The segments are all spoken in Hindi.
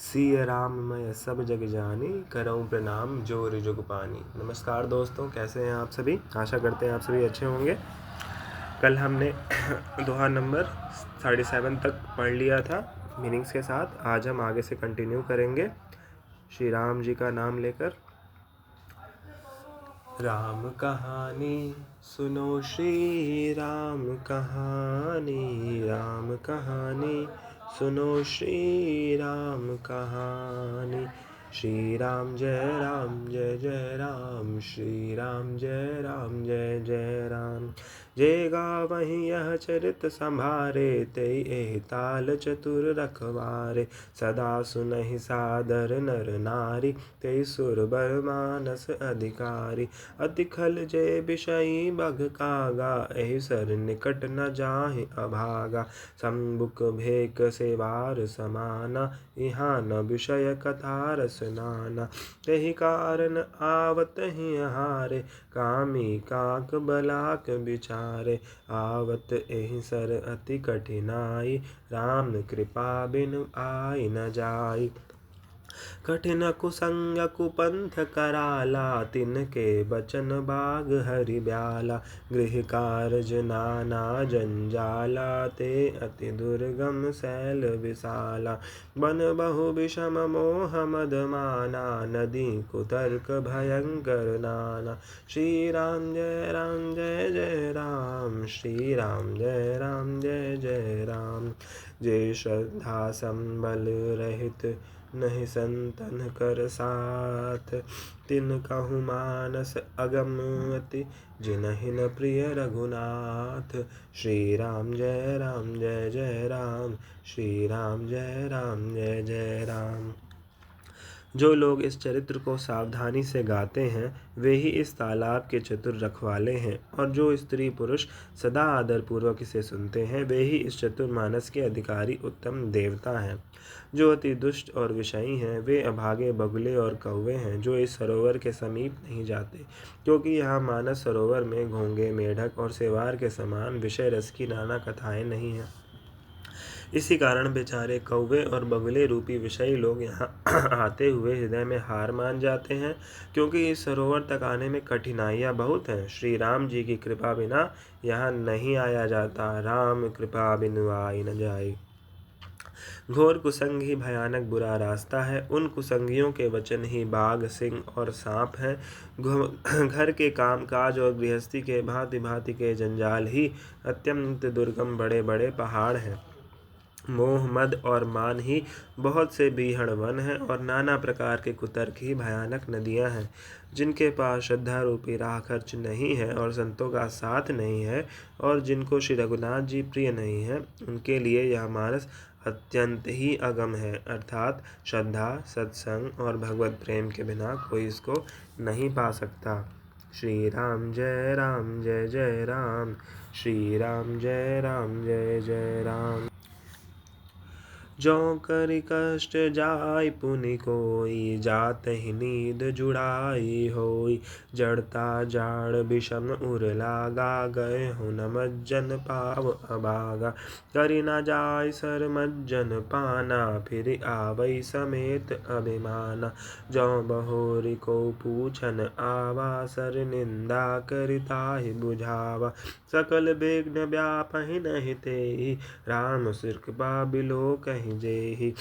सिय राम मैं सब जग जानी, करऊँ प्रणाम जोर जुग पानी। नमस्कार दोस्तों, कैसे हैं आप सभी। आशा करते हैं आप सभी अच्छे होंगे। कल हमने दोहा नंबर 7.5 तक पढ़ लिया था मीनिंग्स के साथ। आज हम आगे से कंटिन्यू करेंगे श्री राम जी का नाम लेकर। राम कहानी सुनो, श्री राम कहानी, राम कहानी सुनो, श्री राम कहानी। श्री राम जय जय राम, श्री राम जय जय राम। जे गावहिं यह चरित संभारे, तेई एहि ताल चतुर रखवारे। सदा सुनहि सादर नर नारी, तेई सुरबर मानस अधिकारी। अति खल जय बिषयी बग कागा, एहि सर निकट न जाहि अभागा। सम्मुख भेक सेवार समाना, यहाँ न विषय कथा रस नाना। तेहि कारण आवत ही हारे, कामी काक बलाक विचारे। आवत एहि सर अति कठिनाई, राम कृपा बिनु आई न जाई। कठिन कुसंग कुपंथ कराला, तिनके बचन बाग हरि ब्याला। गृह कारज नाना जंजाला, ते अति दुर्गम शैल विशाला। बन बहु विषम मोह मद माना, नदी कुतर्क भयंकर नाना। श्री राम जय जय राम, श्री राम जय राम। जय श्रद्धा संबल रहित, नहीं संतन कर साथ। तिनकहु मानस अगम अति, जिनहि न प्रिय रघुनाथ। श्री राम जय जय राम, श्री राम जय जय राम। जो लोग इस चरित्र को सावधानी से गाते हैं, वे ही इस तालाब के चतुर रखवाले हैं। और जो स्त्री पुरुष सदा आदर पूर्वक इसे सुनते हैं, वे ही इस चतुर्मानस के अधिकारी उत्तम देवता हैं। जो अति दुष्ट और विषयी हैं, वे अभागे बगुले और कौवे हैं, जो इस सरोवर के समीप नहीं जाते, क्योंकि यहाँ मानस सरोवर में घोंगे, मेढक और सेवार के समान विषय रस की नाना कथाएं नहीं हैं। इसी कारण बेचारे कौवे और बगुले रूपी विषयी लोग यहाँ आते हुए हृदय में हार मान जाते हैं, क्योंकि इस सरोवर तक आने में कठिनाइयाँ बहुत हैं। श्री राम जी की कृपा बिना यहाँ नहीं आया जाता, राम कृपा बिनु आई न जाई। घोर कुसंग ही भयानक बुरा रास्ता है। उन कुसंगियों के वचन ही बाघ, सिंह और सांप हैं। घर के काम काज और गृहस्थी के भांति भांति के जंजाल ही अत्यंत दुर्गम बड़े बड़े पहाड़ हैं। मोह मद और मान ही बहुत से बीहड़ वन हैं, और नाना प्रकार के कुतर्क ही भयानक नदियां हैं। जिनके पास श्रद्धा रूपी राह खर्च नहीं है और संतों का साथ नहीं है, और जिनको श्री रघुनाथ जी प्रिय नहीं है, उनके लिए यह मानस अत्यंत ही अगम है। अर्थात श्रद्धा, सत्संग और भगवत प्रेम के बिना कोई इसको नहीं पा सकता। श्री राम जय जय राम, श्री राम जय जय राम। जो करि कष्ट जाय पुनि कोई, जात ही नींद जुड़ाई होई। जड़ता जाड़ विषम उर लागा, गए हो न मज्जन पाव अभागा। करि न जाय सर मज्जन पाना, फिर आवै समेत अभिमाना। जो बहोरी को पूछन आवा, सर निंदा करिताहि बुझावा। सकल विघ्न व्यापहि नहीं तेहि, राम कृपा बिलो कहि जेहि।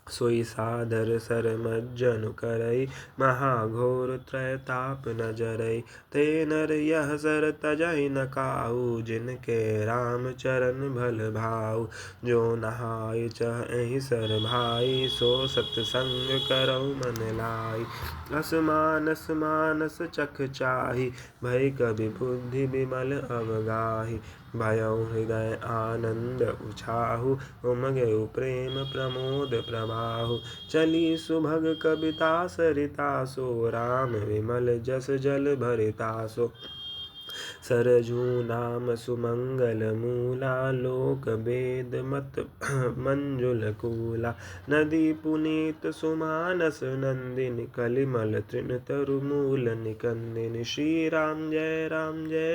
सोई सादर सर मज्जन करई, महाघोर त्रैताप न जरई। ते नर यह सर तजहि न काहू, जिनके राम चरण भल भाऊ। जो नहाय चहि सर भाई, सो सतसंग करऊ मन लाई। अस मानस मानस चख चाहि, भय कबि बुद्धि विमल अवगाहि। भयउ हृदय आनंद उछाहु, उमगेउ प्रेम प्रमोद प्रवाहु। चली सुभग कविता सरिता सो, राम विमल जस जल भरितासो। सरजू नाम सुमंगल मूला, लोक वेद मत मंजुल कूला। नदी पुनीत सुमानस नंदिनी, कलिमल तृण तरु मूल निकंदिनी। श्री राम जय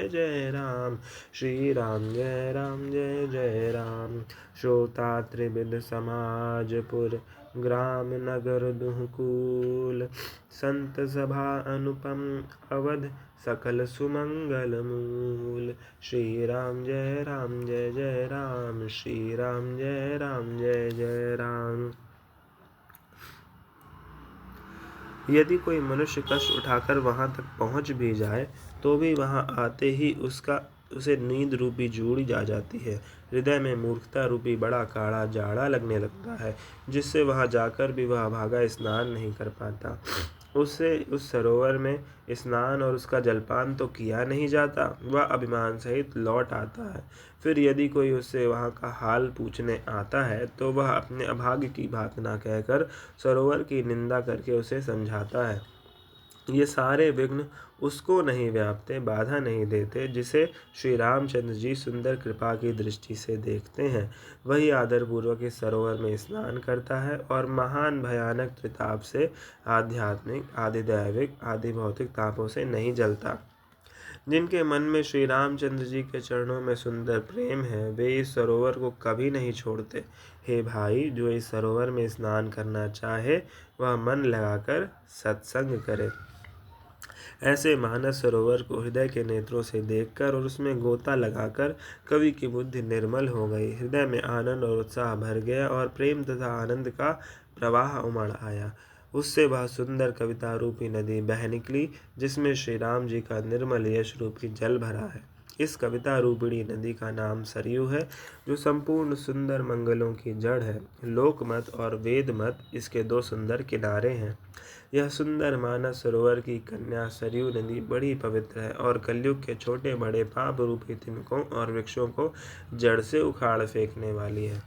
जय राम, श्री राम जय जय राम। श्रोता त्रिविध समाजपुर, ग्राम नगर दुहकूल। संत सभा अनुपम अवध सकल सुमंगल मूल। श्री राम जय राम जय जय राम, श्री राम जय राम जय जय राम। यदि कोई मनुष्य कष्ट उठाकर वहां तक पहुंच भी जाए तो भी वहां आते ही उसे नींद रूपी जूड़ी जा जाती है। हृदय में मूर्खता रूपी बड़ा काढ़ा जाड़ा लगने लगता है, जिससे वहां जाकर भी वह अभागा स्नान नहीं कर पाता। उससे उस सरोवर में स्नान और उसका जलपान तो किया नहीं जाता, वह अभिमान सहित लौट आता है। फिर यदि कोई उससे वहाँ का हाल पूछने आता है तो वह अपने अभाग्य की बात न कहकर सरोवर की निंदा करके उसे समझाता है। ये सारे विघ्न उसको नहीं व्यापते, बाधा नहीं देते। जिसे श्री रामचंद्र जी सुंदर कृपा की दृष्टि से देखते हैं, वही आदरपूर्वक इस सरोवर में स्नान करता है और महान भयानक त्रिताप से, आध्यात्मिक, आधिदैविक, आदि भौतिक तापों से नहीं जलता। जिनके मन में श्री रामचंद्र जी के चरणों में सुंदर प्रेम है, वे इस सरोवर को कभी नहीं छोड़ते। हे भाई, जो इस सरोवर में स्नान करना चाहे वह मन लगाकर सत्संग करे। ऐसे मानस सरोवर को हृदय के नेत्रों से देखकर और उसमें गोता लगाकर कवि की बुद्धि निर्मल हो गई। हृदय में आनंद और उत्साह भर गया और प्रेम तथा आनंद का प्रवाह उमड़ आया। उससे वह सुंदर कविता रूपी नदी बह निकली, जिसमें श्री राम जी का निर्मल यश रूपी जल भरा है। इस कविता रूपिणी नदी का नाम सरयू है, जो संपूर्ण सुंदर मंगलों की जड़ है। लोकमत और वेदमत इसके दो सुंदर किनारे हैं। यह सुंदर मानस सरोवर की कन्या सरयू नदी बड़ी पवित्र है और कलयुग के छोटे बड़े पाप रूपी तिनकों और वृक्षों को जड़ से उखाड़ फेंकने वाली है।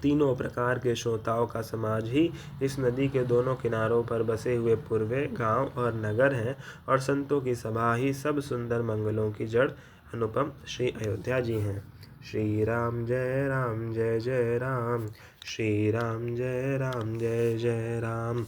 तीनों प्रकार के श्रोताओं का समाज ही इस नदी के दोनों किनारों पर बसे हुए पूर्वे गांव और नगर हैं, और संतों की सभा ही सब सुंदर मंगलों की जड़ अनुपम श्री अयोध्या जी हैं। श्री राम जय जय राम, श्री राम जय जय राम।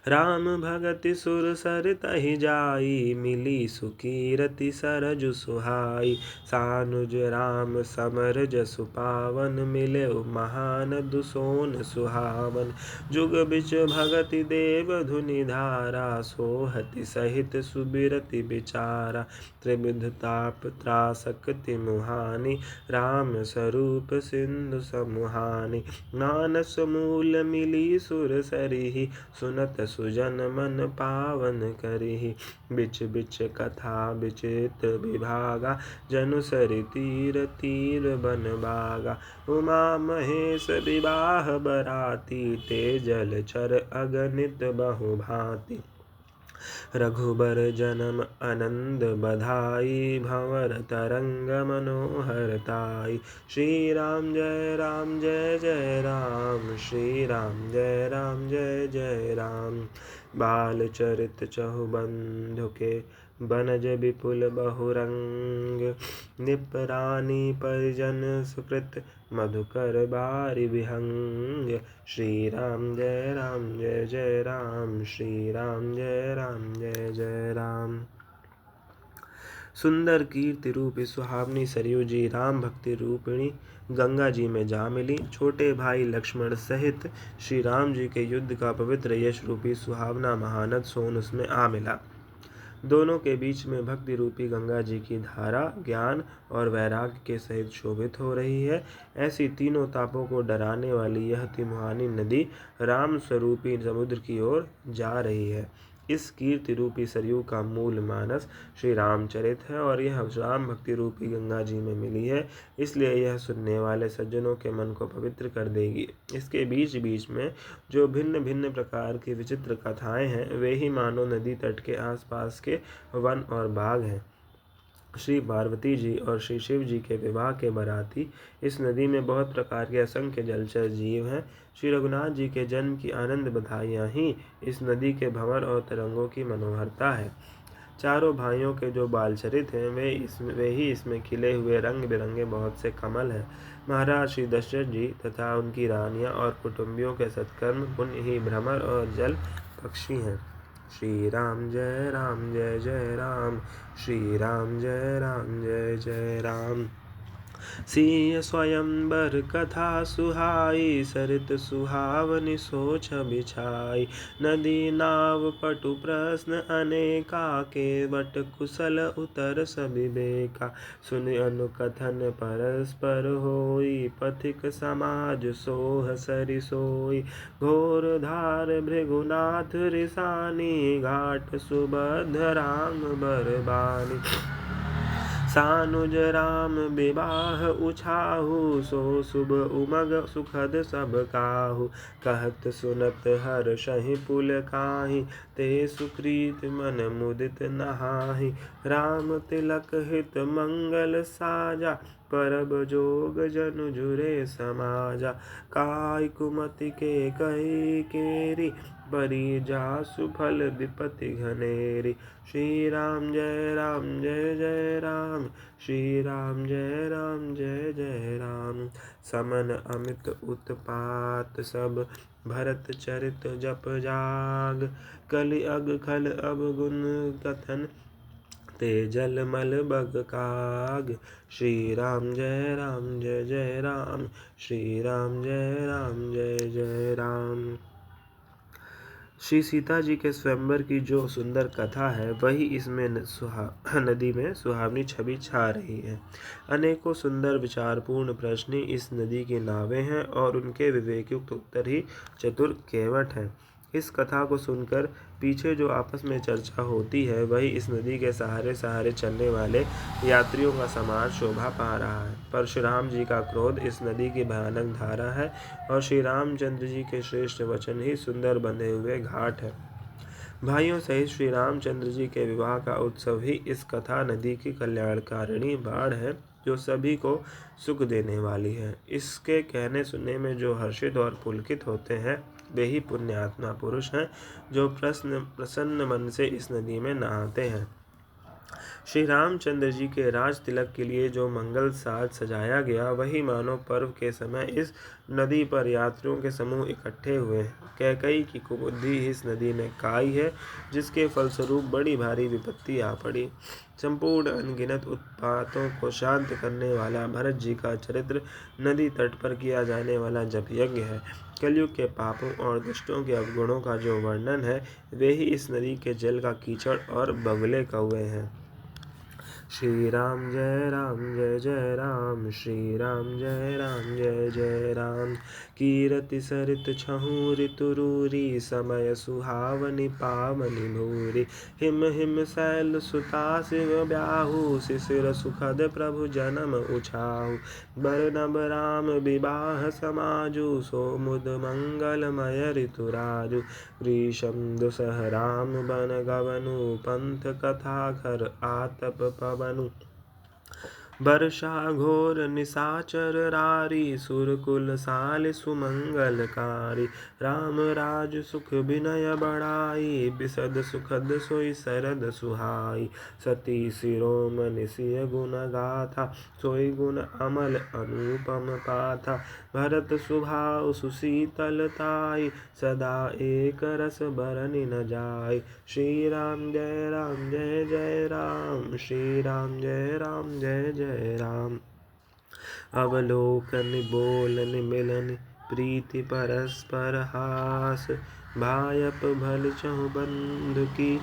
राम भगति सुर सर तहि जाई, मिली सुकीरति सरजु सुहाई। सानुज राम समर जसु पावन, मिले महान दुसोन सुहावन। जुग बिच भगति देव धुनि धारा, सोहति सहित सुबिरति बिचारा। त्रिविध ताप त्रासक मुहानि, राम स्वरूप सिंधु समुहानि। मानस मूल मिली सुर सरिहि, सुनत सुजन मन पावन करिहि। बिच बिच कथा विचित्र विभागा, जनु सरि तीर तीर बन बागा। उमा महेश विवाह बराती, ते जल चर अगणित बहु भांति। रघुबर जन्म आनंद बधाई, भंवर तरंग मनोहर ताई। श्री राम जय जय राम, श्री राम जय जय राम। बाल चरित चहुबंधु के, बनज विपुल बहुरंग। निपरानी परिजन सुकृत, मधुकर बारि विहंग। श्री राम जय जय राम, श्री राम जय जय राम। सुंदर कीर्ति रूपी सुहावनी सरयू जी राम भक्ति रूपिणी गंगा जी में जा मिली। छोटे भाई लक्ष्मण सहित श्री राम जी के युद्ध का पवित्र यश रूपी सुहावना महानद सोन उसमें आ मिला। दोनों के बीच में भक्ति रूपी गंगा जी की धारा ज्ञान और वैराग्य के सहित शोभित हो रही है। ऐसी तीनों तापों को डराने वाली यह तिमुहानी नदी राम स्वरूपी समुद्र की ओर जा रही है। इस कीर्ति रूपी सरयू का मूल मानस श्री रामचरित है और यह राम भक्ति रूपी गंगा जी में मिली है, इसलिए यह सुनने वाले सज्जनों के मन को पवित्र कर देगी। इसके बीच बीच में जो भिन्न भिन्न प्रकार की विचित्र कथाएं हैं, वे ही मानो नदी तट के आसपास के वन और बाग हैं। श्री पार्वती जी और श्री शिव जी के विवाह के बराती इस नदी में बहुत प्रकार के असंख्य जलचर जीव हैं। श्री रघुनाथ जी के जन्म की आनंद बधाइयाँ ही इस नदी के भंवर और तरंगों की मनोहरता है। चारों भाइयों के जो बालचरित हैं, वे ही इसमें खिले हुए रंग बिरंगे बहुत से कमल हैं। महाराज श्री दशरथ जी तथा उनकी रानियां और कुटुंबियों के सत्कर्म पुण्य ही भ्रमर और जल पक्षी हैं। श्री राम जय जय राम, श्री राम जय जय राम। सिंह स्वयंवर कथा सुहाई, सरित सुहावनि सोच बिछाई। नदी नाव पटु प्रश्न अनेका, केवट कुशल उतर सभी बेका। सुनि अनुकथन परस्पर होई, पथिक समाज सोह सरि सोई। घोर धार भृगुनाथ रिसानी, घाट सुभद्र राम बरबानी। सानुज राम विवाह उछाहु, सो शुभ उमग सुखद सब काहू। कहत सुनत हर्षहि पुलकाहि, ते सुकृत मन मुदित नहाहि। राम तिलक हित मंगल साजा, परब जोग जनु जुरे समाजा। काय कुमति के कही केरी, परी जासु फल विपति घनेरी। श्री राम जय जय राम, श्री राम जय जय राम। समन अमित उत्पात सब, भरत चरित जप जाग। कलि अग खल अवगुण कथन, ते जल मल बग काग। श्री राम जय जय राम, श्री राम जय जय राम। श्री सीता जी के स्वयंवर की जो सुंदर कथा है वही इसमें नदी में सुहावनी छवि छा रही है। अनेकों सुंदर विचारपूर्ण प्रश्न इस नदी की नावें हैं और उनके विवेकयुक्त उत्तर ही चतुर केवट हैं। इस कथा को सुनकर पीछे जो आपस में चर्चा होती है वही इस नदी के सहारे सहारे चलने वाले यात्रियों का समाज शोभा पा रहा है। परशुराम जी का क्रोध इस नदी की भयानक धारा है और श्री रामचंद्र जी के श्रेष्ठ वचन ही सुंदर बंधे हुए घाट है। भाइयों सहित श्री रामचंद्र जी के विवाह का उत्सव ही इस कथा नदी की कल्याणकारिणी बाढ़ है जो सभी को सुख देने वाली है। इसके कहने सुनने में जो हर्षित और पुलकित होते हैं वे ही पुण्यात्मा पुरुष हैं जो प्रसन्न मन से इस नदी में नहाते हैं। श्री रामचंद्र जी के राज तिलक के लिए जो मंगल साज सजाया गया वही मानो पर्व के समय इस नदी पर यात्रियों के समूह इकट्ठे हुए हैं। कैकई की कुबुद्धि इस नदी ने खाई है जिसके फलस्वरूप बड़ी भारी विपत्ति आ पड़ी। संपूर्ण अनगिनत उत्पातों को शांत करने वाला भरत जी का चरित्र नदी तट पर किया जाने वाला जप यज्ञ है। कलयुग के पापों और दुष्टों के अवगुणों का जो वर्णन है वे ही इस नदी के जल का कीचड़ और बगुले कौवे हैं। श्री राम जय राम, श्री राम जय जय राम। कीरति सरित छहु ऋतुरूरी, समय सुहावनि पावनि भूरि। हिम हिम शैल सुता शिव ब्याहु, शिशिर सुखद प्रभु जन्म उछाहु। बरनब राम विवाह समाजु, सोमुद मंगलमय ऋतुराजु। ग्रीष्म दुसह राम बन गवनु, पंथ कथा घर आतप पवनु। वर्षा घोर निशाचर रारी, सुरकुल साल सुमंगलकारी। राम राज सुख विनय बढ़ाई, बिसद सुखद सोई सरद सुहाई। सती शिरोमणि सिय गुण गाथा, सोई गुण अमल अनुपम पाथा। भरत सुभाव सुशीतलताई, सदा एक रस बरनि न जाय। श्री राम जय जय राम, श्री राम जय जय राम। अवलोकन बोलन मिलन, प्रीति परस्पर हास। भायप भल चहु बंधु की,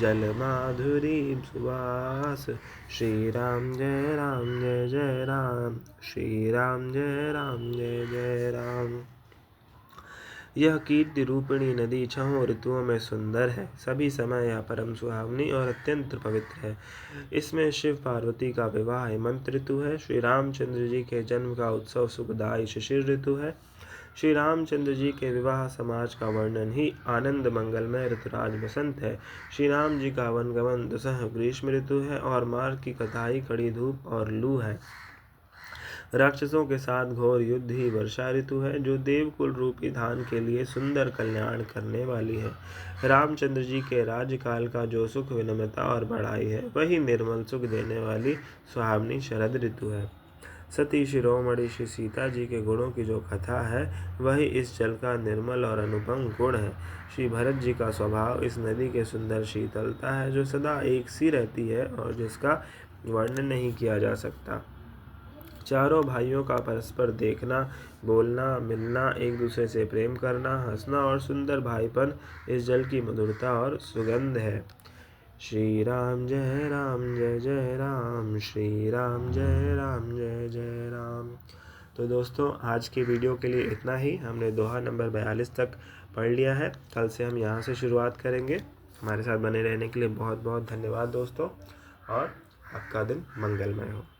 जल माधुरी सुवास। श्री राम जय जय राम, श्री राम जय जय राम। यह कीर्ति रूपिणी नदी छहों ऋतुओं में सुंदर है, सभी समय यह परम सुहावनी और अत्यंत पवित्र है। इसमें शिव पार्वती का विवाह हेमंत ऋतु है। श्री रामचंद्र जी के जन्म का उत्सव सुखदायी शिशिर ऋतु है। श्री रामचंद्र जी के विवाह समाज का वर्णन ही आनंद मंगलमय ऋतुराज बसंत है। श्री राम जी का वनगमन दुसह ग्रीष्म ऋतु है और मार्ग की कथाई कड़ी धूप और लू है। राक्षसों के साथ घोर युद्ध ही वर्षा ऋतु है जो देवकुल रूपी धान के लिए सुंदर कल्याण करने वाली है। रामचंद्र जी के राज्यकाल का जो सुख विनम्रता और बड़ाई है वही निर्मल सुख देने वाली सुहावनी शरद ऋतु है। सती शिरोमणि श्री सीता जी के गुणों की जो कथा है वही इस जल का निर्मल और अनुपम गुण है। श्री भरत जी का स्वभाव इस नदी के सुंदर शीतलता है जो सदा एक सी रहती है और जिसका वर्णन नहीं किया जा सकता। चारों भाइयों का परस्पर देखना, बोलना, मिलना, एक दूसरे से प्रेम करना, हंसना और सुंदर भाईपन इस जल की मधुरता और सुगंध है। श्री राम जय राम जय जय राम, श्री राम जय राम जय जय राम। तो दोस्तों, आज की वीडियो के लिए इतना ही। हमने दोहा नंबर 42 तक पढ़ लिया है। कल से हम यहाँ से शुरुआत करेंगे। हमारे साथ बने रहने के लिए बहुत बहुत धन्यवाद दोस्तों, और आपका दिन मंगलमय हो।